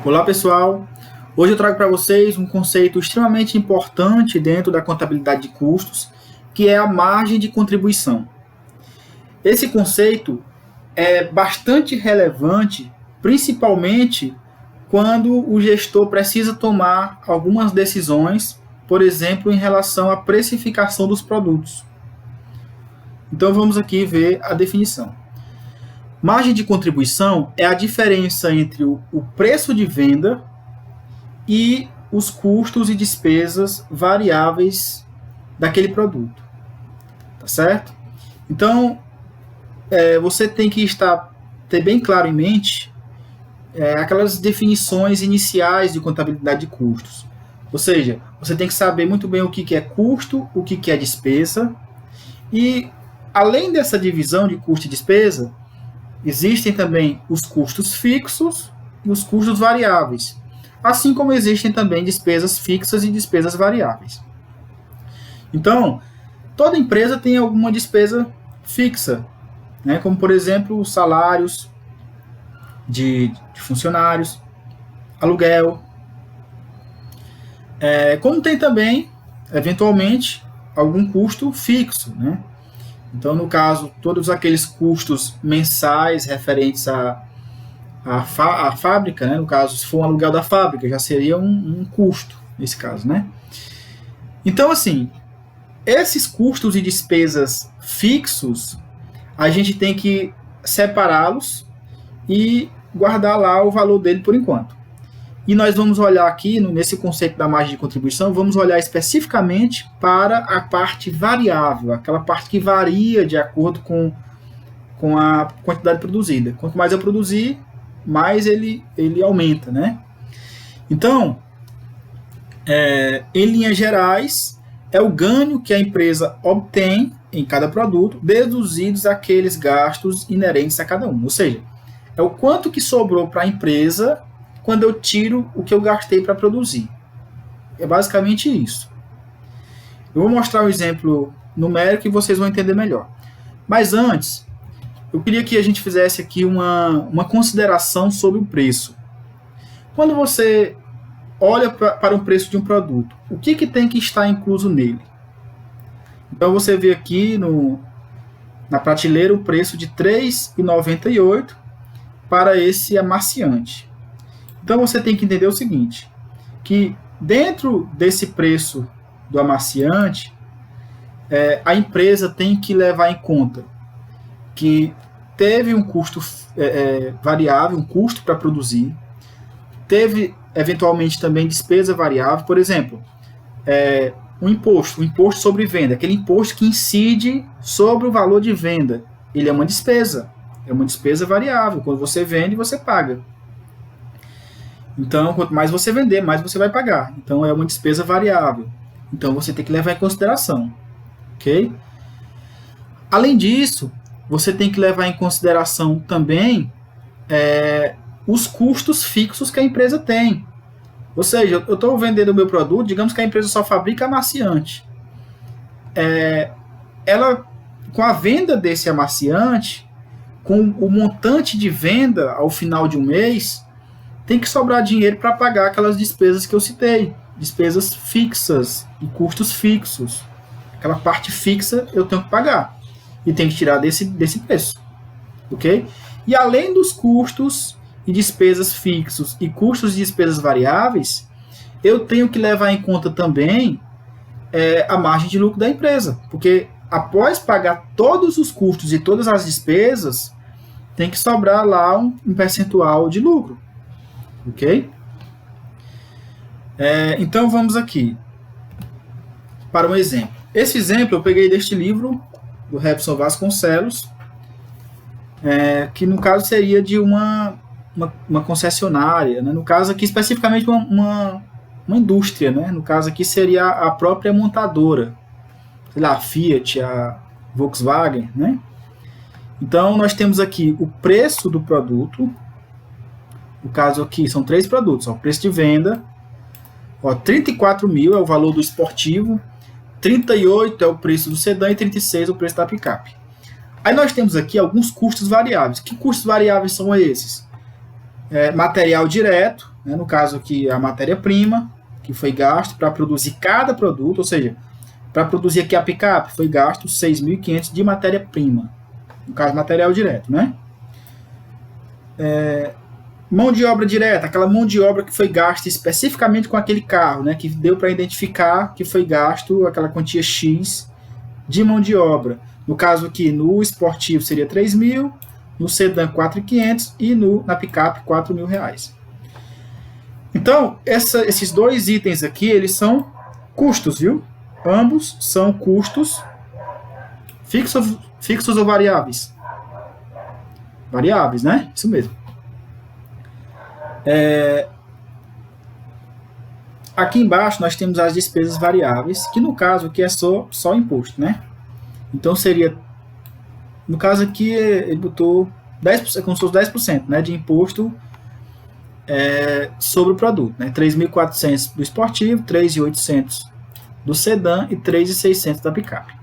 Olá pessoal, hoje eu trago para vocês um conceito extremamente importante dentro da contabilidade de custos, que é a margem de contribuição. Esse conceito é bastante relevante, principalmente quando o gestor precisa tomar algumas decisões, por exemplo, em relação à precificação dos produtos. Então vamos aqui ver a definição. Margem de contribuição é a diferença entre o preço de venda e os custos e despesas variáveis daquele produto. Tá certo? Então, você tem que ter bem claro em mente aquelas definições iniciais de contabilidade de custos. Ou seja, você tem que saber muito bem o que é custo, o que é despesa. E, além dessa divisão de custo e despesa, existem também os custos fixos e os custos variáveis, assim como existem também despesas fixas e despesas variáveis. Então, toda empresa tem alguma despesa fixa, né? Como, por exemplo, os salários de funcionários, aluguel. Como tem também, eventualmente, algum custo fixo, né? Então, no caso, todos aqueles custos mensais referentes à fábrica, né? No caso, se for um aluguel da fábrica, já seria um custo, nesse caso, né? Então, assim, esses custos e despesas fixos, a gente tem que separá-los e guardar lá o valor dele por enquanto. E nós vamos olhar aqui, nesse conceito da margem de contribuição, vamos olhar especificamente para a parte variável, aquela parte que varia de acordo com a quantidade produzida. Quanto mais eu produzir, mais ele aumenta, né? Então, em linhas gerais, é o ganho que a empresa obtém em cada produto, deduzidos aqueles gastos inerentes a cada um. Ou seja, é o quanto que sobrou para a empresa quando eu tiro o que eu gastei para produzir. É basicamente isso. Eu vou mostrar um exemplo numérico e vocês vão entender melhor. Mas antes, eu queria que a gente fizesse aqui uma consideração sobre o preço. Quando você olha para o preço de um produto, o que tem que estar incluso nele? Então você vê aqui na prateleira o preço de R$ 3,98 para esse amaciante. Então você tem que entender o seguinte, que dentro desse preço do amaciante, a empresa tem que levar em conta que teve um custo variável, um custo para produzir, teve eventualmente também despesa variável, por exemplo, o imposto sobre venda, aquele imposto que incide sobre o valor de venda, ele é uma despesa variável, quando você vende, você paga. Então, quanto mais você vender, mais você vai pagar. Então, é uma despesa variável. Então, você tem que levar em consideração. Ok? Além disso, você tem que levar em consideração também os custos fixos que a empresa tem. Ou seja, eu estou vendendo o meu produto, digamos que a empresa só fabrica amaciante. Ela, com a venda desse amaciante, com o montante de venda ao final de um mês, tem que sobrar dinheiro para pagar aquelas despesas que eu citei, despesas fixas e custos fixos. Aquela parte fixa eu tenho que pagar e tem que tirar desse preço, ok? E além dos custos e despesas fixos e custos e despesas variáveis, eu tenho que levar em conta também a margem de lucro da empresa, porque após pagar todos os custos e todas as despesas, tem que sobrar lá um percentual de lucro. Ok? Então vamos aqui para um exemplo. Esse exemplo eu peguei deste livro do Robson Vasconcelos, que no caso seria de uma concessionária, né? No caso aqui especificamente uma indústria, né? No caso aqui seria a própria montadora, sei lá, a Fiat, a Volkswagen, né? Então nós temos aqui o preço do produto. No caso aqui, são 3 produtos. O preço de venda, 34 mil é o valor do esportivo, 38 é o preço do sedã e 36 é o preço da picape. Aí nós temos aqui alguns custos variáveis. Que custos variáveis são esses? Material direto, né, no caso aqui a matéria-prima, que foi gasto para produzir cada produto, ou seja, para produzir aqui a picape, foi gasto 6.500 de matéria-prima, no caso material direto, né? Mão de obra direta, aquela mão de obra que foi gasta especificamente com aquele carro, né, que deu para identificar que foi gasto aquela quantia X de mão de obra. No caso aqui, no esportivo seria 3.000, no sedã 4.500 e na picape 4.000 reais. Então, esses dois itens aqui, eles são custos, viu? Ambos são custos fixos ou variáveis? Variáveis, né? Isso mesmo. Aqui embaixo nós temos as despesas variáveis, que no caso aqui é só imposto, né? Então seria, no caso aqui ele botou 10%, como se fosse 10%, né, de imposto sobre o produto, né? 3.400 do esportivo, 3.800 do sedã e 3.600 da picape.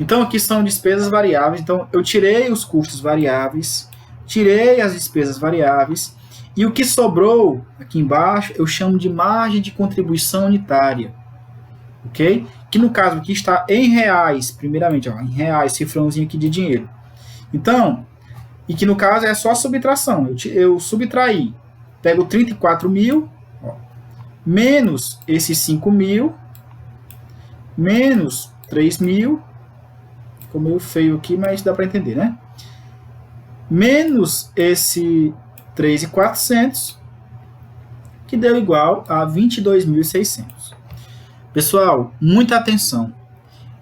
Então aqui são despesas variáveis, então eu tirei os custos variáveis, tirei as despesas variáveis, e o que sobrou aqui embaixo eu chamo de margem de contribuição unitária, ok? Que no caso aqui está em reais, primeiramente, ó, em reais, cifrãozinho aqui de dinheiro. Então, e que no caso é só a subtração, eu subtraí, pego 34.000, ó, menos esses 5.000, menos 3.000, ficou meio feio aqui, mas dá para entender, né? Menos esse 3.400, que deu igual a 22.600. Pessoal, muita atenção.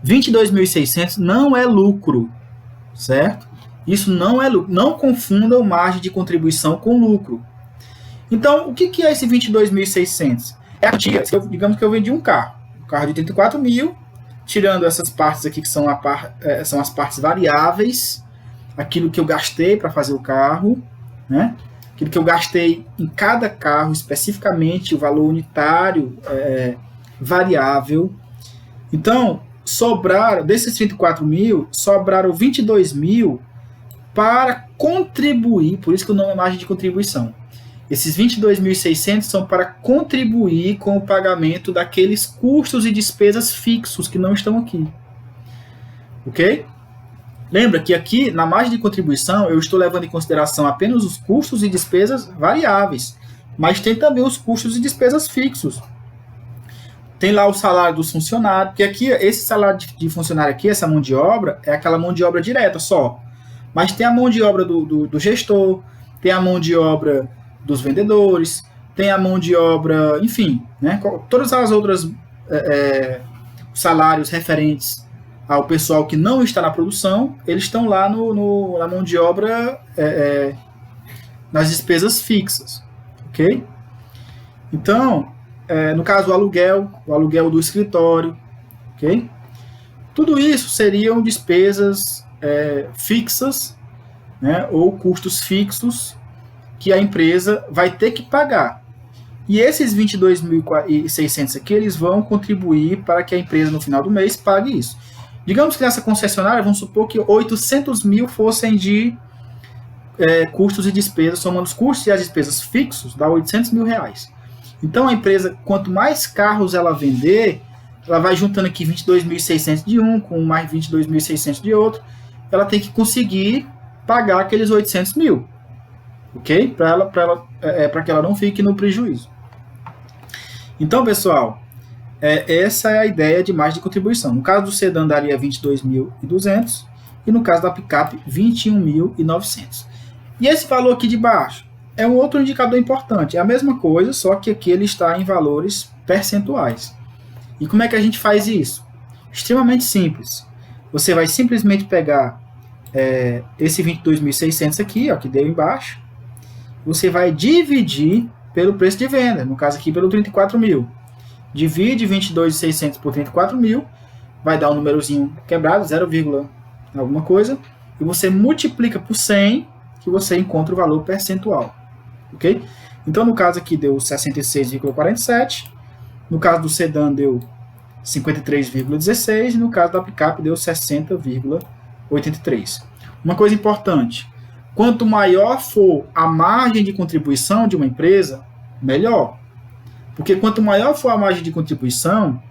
22.600 não é lucro, certo? Isso não é lucro. Não confundam margem de contribuição com lucro. Então, o que é esse 22.600? É a quantia, digamos que eu vendi um carro de 34.000, tirando essas partes aqui que são as partes variáveis, aquilo que eu gastei para fazer o carro, né? Aquilo que eu gastei em cada carro, especificamente o valor unitário variável. Então, desses 34.000, sobraram 22.000 para contribuir, por isso que o nome é margem de contribuição. Esses 22.600 são para contribuir com o pagamento daqueles custos e despesas fixos que não estão aqui. Ok? Lembra que aqui, na margem de contribuição, eu estou levando em consideração apenas os custos e despesas variáveis, mas tem também os custos e despesas fixos. Tem lá o salário dos funcionários, porque aqui, esse salário de funcionário aqui, essa mão de obra, é aquela mão de obra direta só. Mas tem a mão de obra do gestor, tem a mão de obra dos vendedores, tem a mão de obra, enfim, né, todas as outras salários referentes ao pessoal que não está na produção, eles estão lá na mão de obra, nas despesas fixas, ok? Então, no caso, o aluguel do escritório, ok? Tudo isso seriam despesas fixas, né, ou custos fixos que a empresa vai ter que pagar. E esses 22.600 aqui, eles vão contribuir para que a empresa, no final do mês, pague isso. Digamos que nessa concessionária, vamos supor que 800.000 fossem de custos e despesas, somando os custos e as despesas fixos, dá 800.000 reais. Então a empresa, quanto mais carros ela vender, ela vai juntando aqui 22.600 de um, com mais 22.600 de outro, ela tem que conseguir pagar aqueles 800.000, ok? Para que ela não fique no prejuízo. Então, pessoal, essa é a ideia de margem de contribuição. No caso do sedã daria 22.200 e no caso da picape 21.900. E esse valor aqui de baixo é um outro indicador importante. É a mesma coisa, só que aqui ele está em valores percentuais. E como é que a gente faz isso? Extremamente simples. Você vai simplesmente pegar esse 22.600 aqui, ó, que deu embaixo, você vai dividir pelo preço de venda, no caso aqui pelo 34.000. Divide 22.600 por 34.000, vai dar um númerozinho quebrado, 0, alguma coisa, e você multiplica por 100, que você encontra o valor percentual. Ok? Então, no caso aqui deu 66,47, no caso do sedã deu 53,16, e no caso da picape deu 60,83. Uma coisa importante, quanto maior for a margem de contribuição de uma empresa, melhor. Porque quanto maior for a margem de contribuição,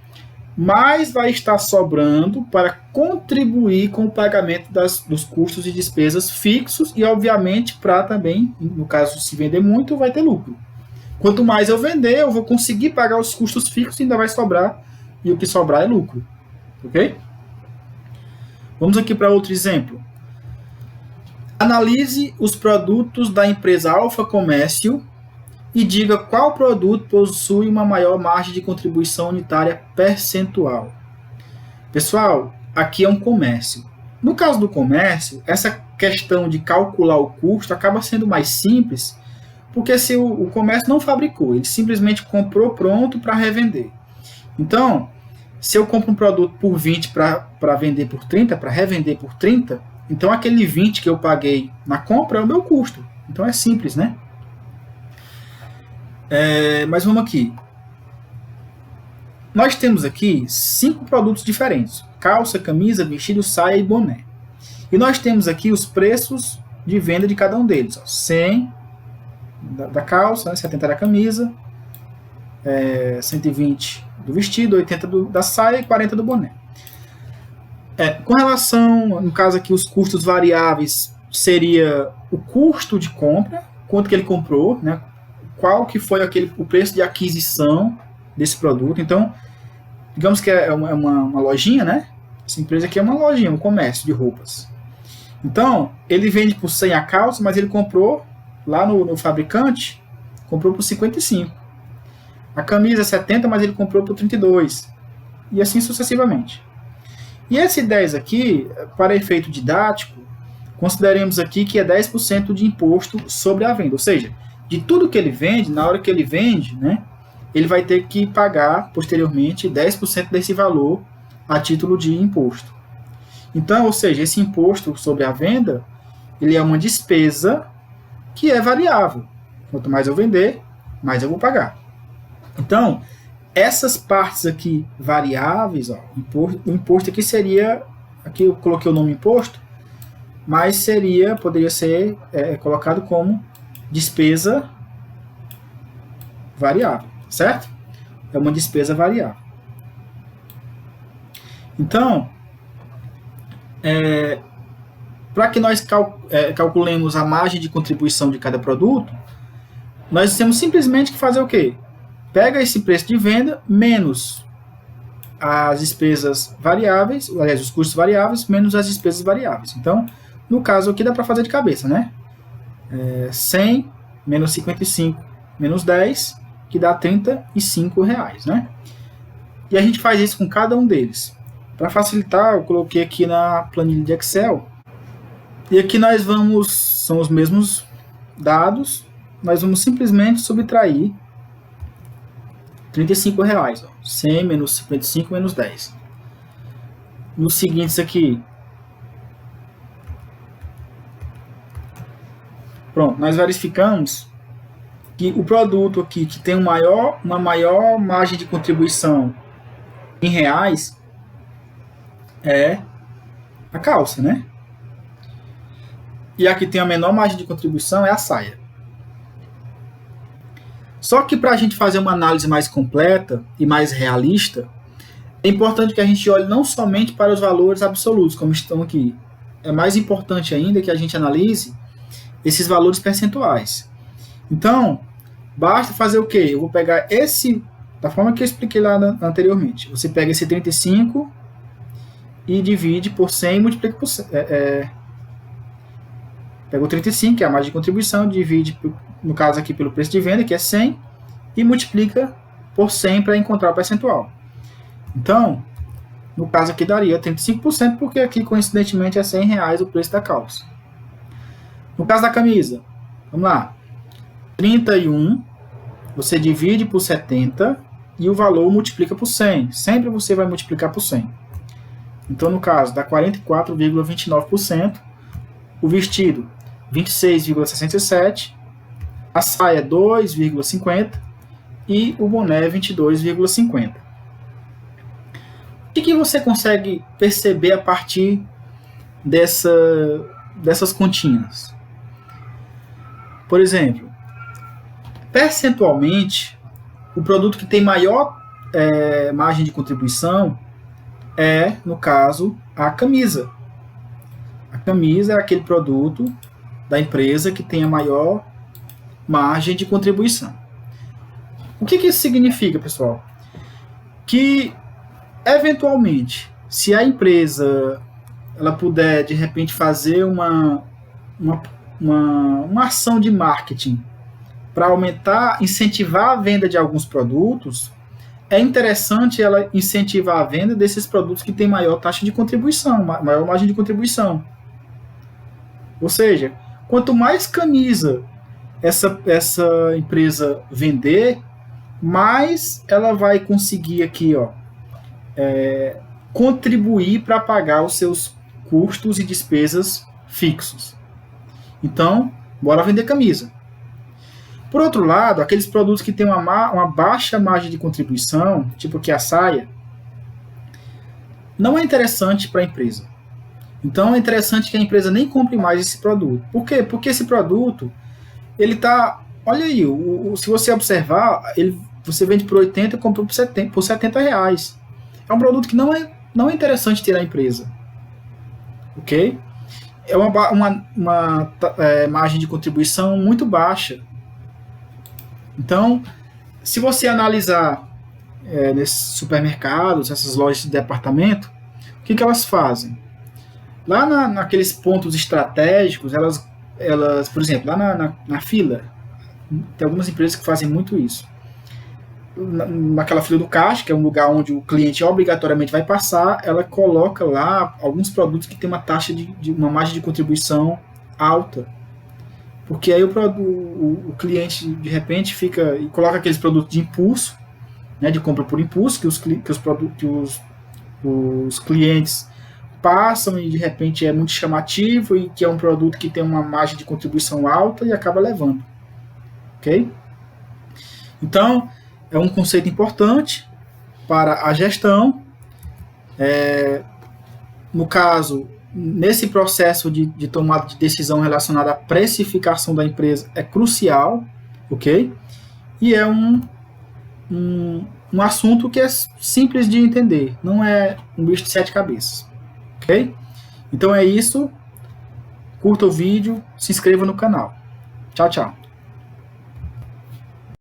mais vai estar sobrando para contribuir com o pagamento dos custos e despesas fixos e, obviamente, para também, no caso, se vender muito, vai ter lucro. Quanto mais eu vender, eu vou conseguir pagar os custos fixos e ainda vai sobrar, e o que sobrar é lucro. Ok? Vamos aqui para outro exemplo. Analise os produtos da empresa Alfa Comércio e diga qual produto possui uma maior margem de contribuição unitária percentual. Pessoal, aqui é um comércio. No caso do comércio, essa questão de calcular o custo acaba sendo mais simples, porque se o comércio não fabricou, ele simplesmente comprou pronto para revender. Então, se eu compro um produto por 20 para vender por 30, para revender por 30, então aquele 20 que eu paguei na compra é o meu custo. Então é simples, né? Mas vamos aqui. Nós temos aqui 5 produtos diferentes: calça, camisa, vestido, saia e boné. E nós temos aqui os preços de venda de cada um deles. 100 da calça, né, 70 da camisa, 120 do vestido, 80 da saia e 40 do boné. Com relação, no caso aqui, os custos variáveis, seria o custo de compra, quanto que ele comprou, né? Qual que foi o preço de aquisição desse produto. Então, digamos que é uma lojinha, né? Essa empresa aqui é uma lojinha, um comércio de roupas. Então, ele vende por 100 a calça, mas ele comprou lá no fabricante, comprou por 55. A camisa é 70, mas ele comprou por 32. E assim sucessivamente. E esse 10 aqui, para efeito didático, consideremos aqui que é 10% de imposto sobre a venda. Ou seja, de tudo que ele vende, na hora que ele vende, né, ele vai ter que pagar posteriormente 10% desse valor a título de imposto. Então, ou seja, esse imposto sobre a venda, ele é uma despesa que é variável. Quanto mais eu vender, mais eu vou pagar. Então, essas partes aqui variáveis, ó, o imposto aqui seria, aqui eu coloquei o nome imposto, mas poderia ser colocado como despesa variável, certo? É uma despesa variável. Então, para que nós calculemos a margem de contribuição de cada produto, nós temos simplesmente que fazer o quê? Pega esse preço de venda menos as despesas variáveis, aliás, os custos variáveis, menos as despesas variáveis. Então, no caso aqui dá para fazer de cabeça, né? 100 menos 55 menos 10, que dá R$35, né? E a gente faz isso com cada um deles. Para facilitar, eu coloquei aqui na planilha de Excel. E aqui são os mesmos dados, nós vamos simplesmente subtrair R$35, ó. 100 menos 55 menos 10. Nos seguintes aqui, pronto, nós verificamos que o produto aqui que tem uma maior margem de contribuição em reais é a calça, né? E a que tem a menor margem de contribuição é a saia. Só que para a gente fazer uma análise mais completa e mais realista, é importante que a gente olhe não somente para os valores absolutos, como estão aqui. É mais importante ainda que a gente analise esses valores percentuais. Então, basta fazer o quê? Eu vou pegar da forma que eu expliquei lá anteriormente. Você pega esse 35 e divide por 100 e multiplica por 100. Pega o 35, que é a margem de contribuição, divide, no caso aqui, pelo preço de venda, que é 100, e multiplica por 100 para encontrar o percentual. Então, no caso aqui daria 35%, porque aqui, coincidentemente, é R$100 o preço da calça. No caso da camisa, vamos lá, 31, você divide por 70 e o valor multiplica por 100. Sempre você vai multiplicar por 100. Então, no caso, dá 44,29%. O vestido, 26,67%. A saia, 2,50%. E o boné, 22,50%. O que você consegue perceber a partir dessas continhas? Por exemplo, percentualmente, o produto que tem maior margem de contribuição é, no caso, a camisa. A camisa é aquele produto da empresa que tem a maior margem de contribuição. O que isso significa, pessoal? Que, eventualmente, se a empresa ela puder, de repente, fazer uma ação de marketing para aumentar, incentivar a venda de alguns produtos, é interessante ela incentivar a venda desses produtos que têm maior taxa de contribuição, maior margem de contribuição. Ou seja, quanto mais camisa essa empresa vender, mais ela vai conseguir aqui, contribuir para pagar os seus custos e despesas fixos. Então, bora vender camisa. Por outro lado, aqueles produtos que têm uma baixa margem de contribuição, tipo que a saia, não é interessante para a empresa. Então é interessante que a empresa nem compre mais esse produto. Por quê? Porque esse produto, ele tá, olha aí, se você observar, você vende por 80 e compra por 70 reais. É um produto que não é interessante ter na empresa. Ok? É uma margem de contribuição muito baixa. Então, se você analisar nesses supermercados, essas lojas de departamento, o que elas fazem? Lá naqueles pontos estratégicos, elas por exemplo, lá na fila, tem algumas empresas que fazem muito isso. Naquela fila do caixa, que é um lugar onde o cliente obrigatoriamente vai passar, ela coloca lá alguns produtos que tem uma taxa de uma margem de contribuição alta. Porque aí o cliente, de repente, fica e coloca aqueles produtos de impulso, né, de compra por impulso, que os clientes passam e, de repente, é muito chamativo e que é um produto que tem uma margem de contribuição alta e acaba levando. Ok? Então, é um conceito importante para a gestão. No caso, nesse processo de tomada de decisão relacionada à precificação da empresa, é crucial, ok? E é um assunto que é simples de entender, não é um bicho de 7 cabeças, ok? Então é isso, curta o vídeo, se inscreva no canal. Tchau, tchau.